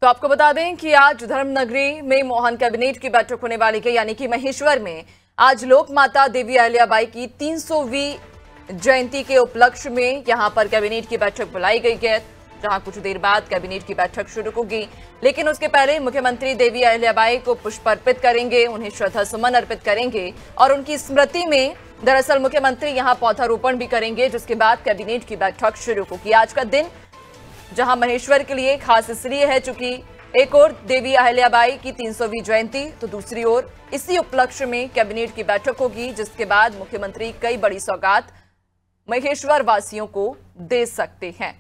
तो आपको बता दें कि आज धर्मनगरी में मोहन कैबिनेट की बैठक होने वाली है, यानी कि महेश्वर में आज लोक माता देवी अहिल्याबाई की 300वीं जयंती के उपलक्ष्य में यहां पर कैबिनेट की बैठक बुलाई गई है, जहां कुछ देर बाद कैबिनेट की बैठक शुरू होगी। लेकिन उसके पहले मुख्यमंत्री देवी अहिल्याबाई को पुष्प अर्पित करेंगे, उन्हें श्रद्धा सुमन अर्पित करेंगे और उनकी स्मृति में दरअसल मुख्यमंत्री यहां पौधारोपण भी करेंगे, जिसके बाद कैबिनेट की बैठक शुरू होगी। आज का दिन जहां महेश्वर के लिए खास इसलिए है चूंकि एक और देवी अहिल्याबाई की 300वीं जयंती, तो दूसरी ओर इसी उपलक्ष्य में कैबिनेट की बैठक होगी, जिसके बाद मुख्यमंत्री कई बड़ी सौगात महेश्वर वासियों को दे सकते हैं।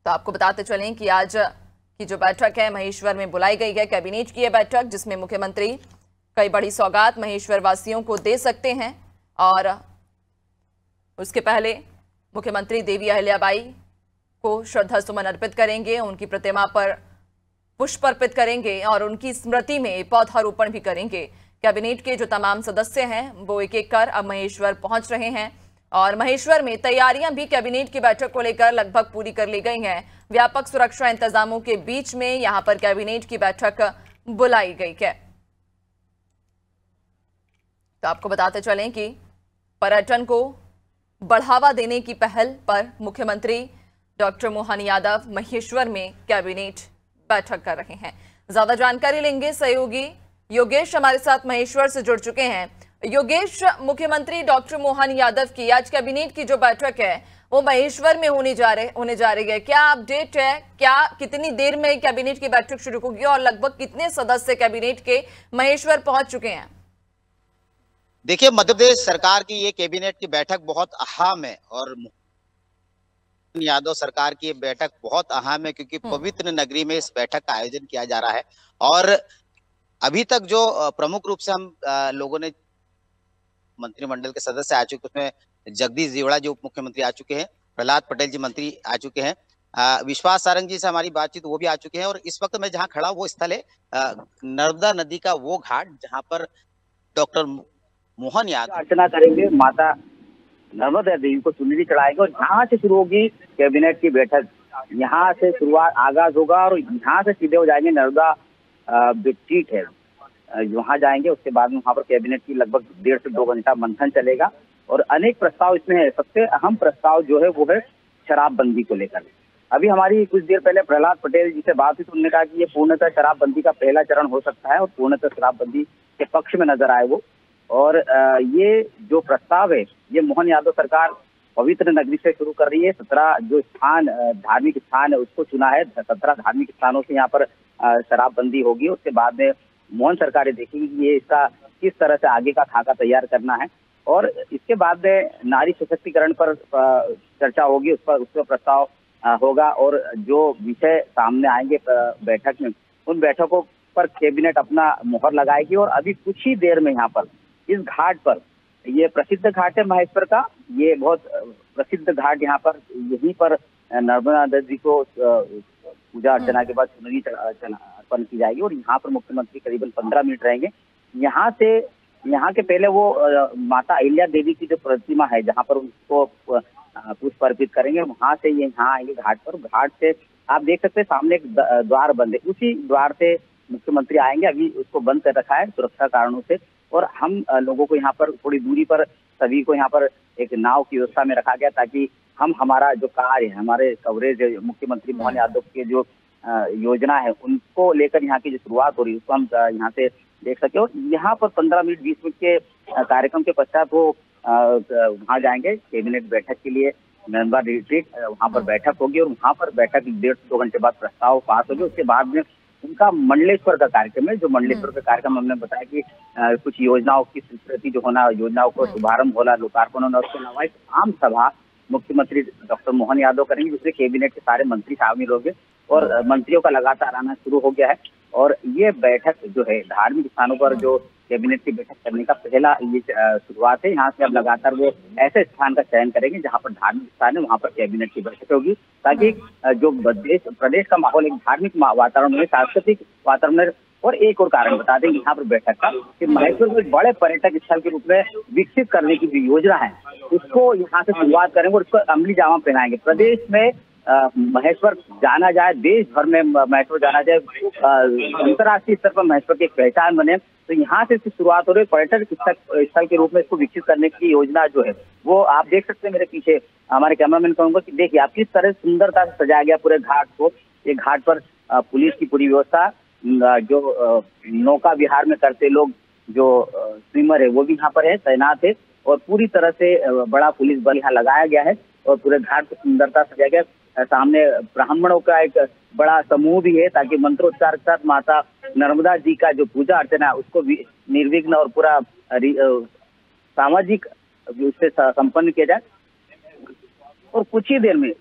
तो आपको बताते चलें कि आज की जो बैठक है महेश्वर में बुलाई गई है, कैबिनेट की यह बैठक, जिसमें मुख्यमंत्री कई बड़ी सौगात महेश्वर वासियों को दे सकते हैं। और उसके पहले मुख्यमंत्री देवी अहिल्याबाई को श्रद्धा सुमन अर्पित करेंगे, उनकी प्रतिमा पर पुष्प अर्पित करेंगे और उनकी स्मृति में पौधारोपण भी करेंगे। कैबिनेट के जो तमाम सदस्य हैं वो एक एक कर अब महेश्वर पहुंच रहे हैं और महेश्वर में तैयारियां भी कैबिनेट की बैठक को लेकर लगभग पूरी कर ली गई हैं। व्यापक सुरक्षा इंतजामों के बीच में यहां पर कैबिनेट की बैठक बुलाई गई है। तो आपको बताते चलें कि पर्यटन को बढ़ावा देने की पहल पर मुख्यमंत्री डॉक्टर मोहन यादव महेश्वर में कैबिनेट बैठक कर रहे हैं। ज्यादा जानकारी लेंगे सहयोगी योगेश हमारे साथ महेश्वर से जुड़ चुके हैं। योगेश, मुख्यमंत्री डॉक्टर मोहन यादव की आज कैबिनेट की जो बैठक है वो महेश्वर में होने जा रही है, क्या अपडेट है? क्या कितनी देर में कैबिनेट की बैठक शुरू होगी और लगभग कितने सदस्य कैबिनेट के महेश्वर पहुंच चुके हैं? देखिए, मध्य प्रदेश सरकार की ये कैबिनेट की बैठक बहुत अहम है और यादव सरकार की बैठक बहुत अहम है क्योंकि पवित्र नगरी में इस बैठक का आयोजन किया जा रहा है। और अभी तक जो प्रमुख रूप से हम लोगों ने मंत्रिमंडल के सदस्य आ चुके, उसमें जगदीश देवड़ा जी उप मुख्यमंत्री आ चुके हैं, प्रहलाद पटेल जी मंत्री आ चुके हैं, विश्वास सारंग जी से हमारी बातचीत वो भी आ चुके हैं। और इस वक्त मैं जहाँ खड़ा हूँ वो स्थल है नर्मदा नदी का वो घाट जहाँ पर डॉक्टर मोहन यादव अर्चना करेंगे, माता नर्मदा देवी को चुनरी चढ़ाएंगे और यहाँ से शुरू होगी कैबिनेट की बैठक। यहाँ से शुरुआत आगाज होगा और यहाँ से सीधे हो जाएंगे नर्मदा जो सीट है वहाँ जाएंगे। उसके बाद में वहाँ पर कैबिनेट की लगभग 1.5 से 2 घंटा मंथन चलेगा और अनेक प्रस्ताव इसमें है। सबसे अहम प्रस्ताव जो है वो है शराबबंदी को लेकर। अभी हमारी कुछ देर पहले प्रहलाद पटेल जी से बात हुई तो उन्होंने कहा कि ये पूर्णतः शराबबंदी का पहला चरण हो सकता है और पूर्णतः शराबबंदी के पक्ष में नजर आए वो। और ये जो प्रस्ताव है ये मोहन यादव सरकार पवित्र नगरी से शुरू कर रही है। 17 जो स्थान धार्मिक स्थान है उसको चुना है, 17 धार्मिक स्थानों से यहाँ पर शराबबंदी होगी। उसके बाद में मोहन सरकारें देखेंगी कि ये इसका किस तरह से आगे का खाका तैयार करना है और इसके बाद में नारी सशक्तिकरण पर चर्चा होगी, उस पर प्रस्ताव होगा और जो विषय सामने आएंगे बैठक में उन बैठकों पर कैबिनेट अपना मुहर लगाएगी। और अभी कुछ ही देर में यहाँ पर इस घाट पर, ये प्रसिद्ध घाट है महेश्वर का, ये बहुत प्रसिद्ध घाट, यहाँ पर यहीं पर नर्मदा नदी को पूजा अर्चना के बाद चुनरी अर्पण की जाएगी और यहाँ पर मुख्यमंत्री करीबन 15 मिनट रहेंगे। यहाँ के पहले वो माता अहिल्या देवी की जो प्रतिमा है जहाँ पर उनको पुष्प अर्पित करेंगे, वहां से ये यहाँ आएंगे घाट पर। घाट से आप देख सकते हैं सामने एक द्वार बंद है, उसी द्वार से मुख्यमंत्री आएंगे। अभी उसको बंद कर रखा है सुरक्षा कारणों से और हम लोगों को यहाँ पर थोड़ी दूरी पर सभी को यहाँ पर एक नाव की व्यवस्था में रखा गया ताकि हम हमारा जो कार्य है, हमारे कवरेज मुख्यमंत्री मोहन यादव के जो योजना है उनको लेकर यहाँ की जो शुरुआत हो रही है उसको हम यहाँ से देख सके। और यहाँ पर 15 मिनट 20 मिनट के कार्यक्रम के पश्चात वो वहाँ जाएंगे कैबिनेट बैठक के लिए, नर्मदा रिट्रीट, वहाँ पर बैठक होगी और वहाँ पर बैठक 1.5 से 2 घंटे बाद प्रस्ताव पास होगी। उसके बाद में उनका मंडलेश्वर का कार्यक्रम है, जो मंडलेश्वर का कार्यक्रम हमने बताया कि कुछ योजनाओं की स्वीकृति जो होना, योजनाओं को शुभारंभ होना, लोकार्पण होना, उसके अलावा एक आम सभा मुख्यमंत्री डॉक्टर मोहन यादव करेंगे जिसमें कैबिनेट के सारे मंत्री शामिल होंगे और मंत्रियों का लगातार आना शुरू हो गया है। और ये बैठक जो है धार्मिक स्थानों पर जो कैबिनेट की बैठक करने का पहला ये शुरुआत है। यहाँ से अब लगातार वो ऐसे स्थान का चयन करेंगे जहाँ पर धार्मिक स्थान है, वहाँ पर कैबिनेट की बैठक होगी ताकि जो प्रदेश का माहौल एक धार्मिक वातावरण में, सांस्कृतिक वातावरण में। और एक और कारण बता दें यहाँ पर बैठक का कि महेश्वर को एक बड़े पर्यटक स्थल के रूप में विकसित करने की जो योजना है उसको यहाँ से शुरुआत करेंगे और उसको अमली जामा पहनाएंगे। प्रदेश में महेश्वर जाना जाए, देश भर में महेश्वर जाना जाए, अंतर्राष्ट्रीय स्तर पर महेश्वर की एक पहचान बने, तो यहाँ से इसकी शुरुआत हो रही है। पर्यटक स्थल के रूप में इसको विकसित करने की योजना जो है वो आप देख सकते हैं मेरे पीछे। हमारे कैमरामैन कहूंगा कि देखिए आप किस तरह सुंदरता से सजाया गया पूरे घाट को। ये घाट पर पुलिस की पूरी व्यवस्था, जो नौका विहार में करते लोग, जो स्विमर है वो भी यहाँ पर है, तैनात है, और पूरी तरह से बड़ा पुलिस बल यहाँ लगाया गया है और पूरे घाट को सुंदरता सजाया गया। सामने ब्राह्मणों का एक बड़ा समूह भी है ताकि मंत्रोच्चार के साथ माता नर्मदा जी का जो पूजा अर्चना है उसको निर्विघ्न और पूरा सामाजिक उससे संपन्न किया जाए। और कुछ ही देर में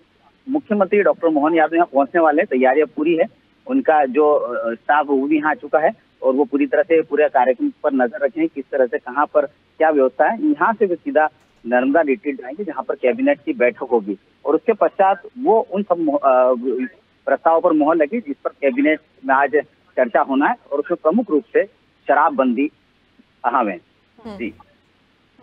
मुख्यमंत्री डॉक्टर मोहन यादव यहाँ पहुंचने वाले हैं, तैयारियां पूरी है, उनका जो स्टाफ वो भी यहाँ आ चुका है और वो पूरी तरह से पूरे कार्यक्रम पर नजर रखें किस तरह से कहाँ पर क्या व्यवस्था है। यहाँ से वो सीधा नर्मदा रिट्रीट जाएंगे जहाँ पर कैबिनेट की बैठक होगी और उसके पश्चात वो उन सब प्रस्तावों पर मोहर लगी जिस पर कैबिनेट में आज चर्चा होना है और उसमें प्रमुख रूप से शराबबंदी अहम है। जी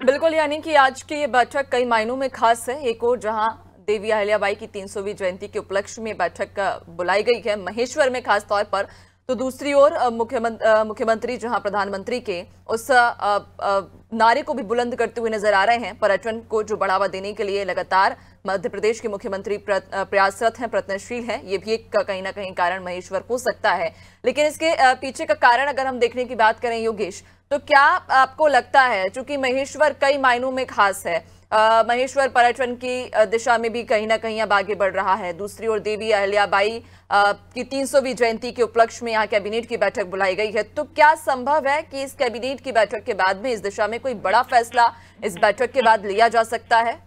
बिल्कुल, यानी कि आज की ये बैठक कई मायनों में खास है। एक और जहां देवी अहिल्याबाई की 300वीं जयंती के उपलक्ष्य में बैठक बुलाई गई है महेश्वर में खास तौर पर, तो दूसरी ओर मुख्यमंत्री जहां प्रधानमंत्री के उस नारे को भी बुलंद करते हुए नजर आ रहे हैं। पर्यटन को जो बढ़ावा देने के लिए लगातार मध्य प्रदेश के मुख्यमंत्री प्रयासरत हैं, प्रयत्नशील हैं। ये भी एक कहीं ना कहीं कारण महेश्वर हो सकता है, लेकिन इसके पीछे का कारण अगर हम देखने की बात करें योगेश, तो क्या आपको लगता है, चूंकि महेश्वर कई मायनों में खास है, महेश्वर पर्यटन की दिशा में भी कहीं ना कहीं अब आगे बढ़ रहा है, दूसरी ओर देवी अहिल्याबाई की 300वीं जयंती के उपलक्ष्य में यहाँ कैबिनेट की बैठक बुलाई गई है, तो क्या संभव है कि इस कैबिनेट की बैठक के बाद में इस दिशा में कोई बड़ा फैसला इस बैठक के बाद लिया जा सकता है?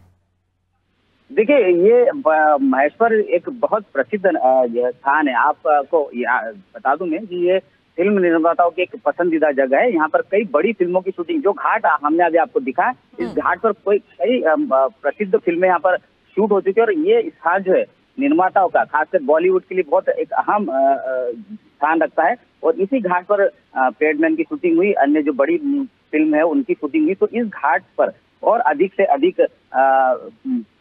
देखिए, ये महेश्वर एक बहुत प्रसिद्ध स्थान है। आपको बता दूं मैं कि ये फिल्म निर्माताओं की एक पसंदीदा जगह है। यहाँ पर कई बड़ी फिल्मों की शूटिंग, जो घाट हमने अभी आपको दिखा है, इस घाट पर कई प्रसिद्ध फिल्में यहाँ पर शूट हो चुकी है और ये स्थान जो है निर्माताओं का खासकर बॉलीवुड के लिए बहुत एक अहम स्थान रखता है। और इसी घाट पर पैडमैन की शूटिंग हुई, अन्य जो बड़ी फिल्म है उनकी शूटिंग हुई। तो इस घाट पर और अधिक से अधिक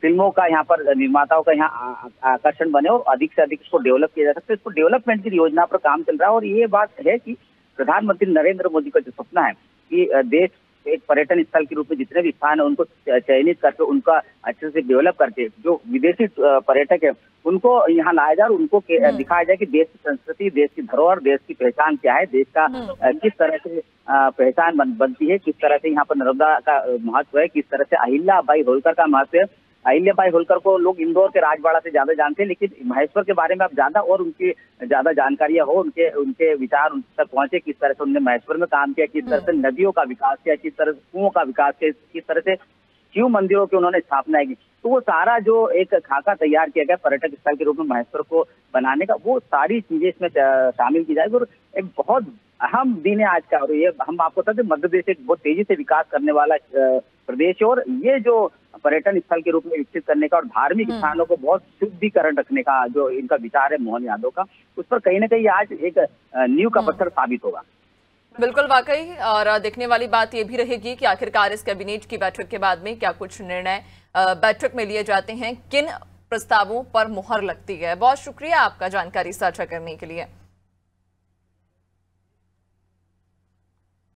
फिल्मों का यहाँ पर निर्माताओं का यहाँ आकर्षण बने और अधिक से अधिक इसको डेवलप किया जा सकता है। इसको डेवलपमेंट की योजना पर काम चल रहा है और ये बात है कि प्रधानमंत्री नरेंद्र मोदी का जो सपना है कि देश एक पर्यटन स्थल के रूप में जितने भी स्थान है उनको चयनित करके उनका अच्छे से डेवलप करके जो विदेशी पर्यटक है उनको यहाँ लाया जाए और उनको दिखाया जाए कि देश की संस्कृति, देश की धरोहर, देश की पहचान क्या है, देश का किस तरह से पहचान बनती है, किस तरह से यहाँ पर नर्मदा का महत्व है, किस तरह से अहिल्याबाई होलकर का महत्व है। अहिल्याबाई होलकर को लोग इंदौर के राजवाड़ा से ज्यादा जानते हैं, लेकिन महेश्वर के बारे में आप ज्यादा और उनकी ज्यादा जानकारियां हो, उनके विचार उन तक पहुंचे, किस तरह से उन्होंने महेश्वर में काम किया, किस तरह से नदियों का विकास किया, किस तरह से कुओं का विकास किया, किस तरह से शिव मंदिरों की उन्होंने स्थापना की। तो वो सारा जो एक खाका तैयार किया गया पर्यटक स्थल के रूप में महेश्वर को बनाने का, वो सारी चीजें इसमें शामिल की जाएगी और एक बहुत अहम दिन है आज का। और ये हम आपको बता दें, मध्य प्रदेश एक बहुत तेजी से विकास करने वाला प्रदेश है और ये जो पर्यटन स्थल के रूप में विकसित करने का और धार्मिक स्थानों को बहुत शुद्धिकरण रखने का जो इनका विचार है मोहन यादव का, उस पर कहीं ना कहीं आज एक नींव का पत्थर साबित होगा। बिल्कुल, वाकई। और देखने वाली बात ये भी रहेगी कि आखिरकार इस कैबिनेट की बैठक के बाद में क्या कुछ निर्णय बैठक में लिए जाते हैं, किन प्रस्तावों पर मुहर लगती है। बहुत शुक्रिया आपका जानकारी साझा करने के लिए।